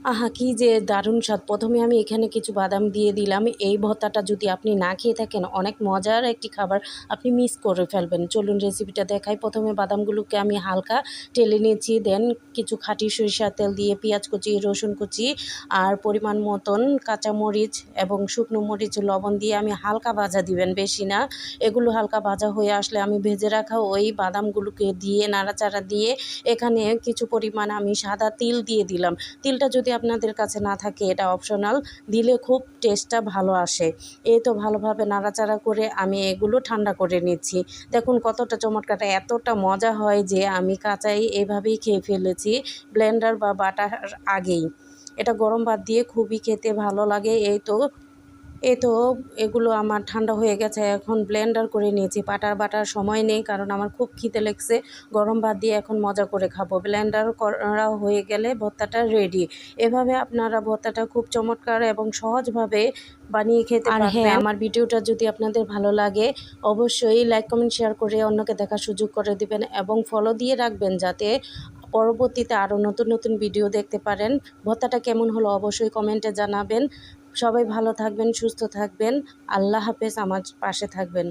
আহা! কি যে দারুণ স্বাদ! ১ম এ আমি এখানে কিছু বাদাম দিয়ে দিলাম। এই ভর্তাটা যদি আপনি না খেয়ে থাকেন, অনেক মজার একটি খাবার আপনি মিস করে ফেলবেন। চলুন রেসিপিটা দেখাই। ১ম এ বাদামগুলোকে আমি হালকা টেলে নিয়েছি। দেন কিছু খাঁটি সরিষার তেল দিয়ে পেঁয়াজ কুচি, রসুন কুচি আর পরিমাণ মতন কাঁচামরিচ এবং শুকনো মরিচ, লবণ দিয়ে আমি হালকা ভাজা দিবেন, বেশি না। এগুলো হালকা ভাজা হয়ে আসলে আমি ভেজে রাখা ওই বাদামগুলোকে দিয়ে নাড়াচাড়া দিয়ে এখানে কিছু পরিমাণ আমি সাদা তিল দিয়ে দিলাম। তিলটা যদি আপনাদের কাছে না থাকে এটা অপশনাল, দিলে খুব টেস্টটা ভালো আসে। এই তো ভালোভাবে নাড়াচাড়া করে আমি এগুলো ঠান্ডা করে নিচ্ছি। দেখুন কতটা চমৎকার, এতটা মজা হয় যে আমি কাঁচাই এভাবেই খেয়ে ফেলেছি ব্লেন্ডার বা বাটার আগেই। এটা গরম ভাত দিয়ে খুবই খেতে ভালো লাগে। এই তো এগুলো আমার ঠান্ডা হয়ে গেছে। এখন ব্লেন্ডার করে নিয়েছি। বাটার সময় নেই, কারণ আমার খুব খিদে লেগছে। গরম ভাত দিয়ে এখন মজা করে খাবো। ব্লেন্ডার করা হয়ে গেলে ভর্তাটা রেডি। এভাবে আপনারা ভর্তাটা খুব চমৎকার এবং সহজভাবে বানিয়ে খেতে আর হ্যাঁ, পারবেন। আমার ভিডিওটা যদি আপনাদের ভালো লাগে অবশ্যই লাইক, কমেন্ট, শেয়ার করে অন্যকে দেখার সুযোগ করে দিবেন এবং ফলো দিয়ে রাখবেন, যাতে পরবর্তীতে আরও নতুন নতুন ভিডিও দেখতে পারেন। ভর্তাটা কেমন হলো অবশ্যই কমেন্টে জানাবেন। সবাই ভালো থাকবেন, সুস্থ থাকবেন। আল্লাহ হাফেজ, আমার পাশে থাকবেন।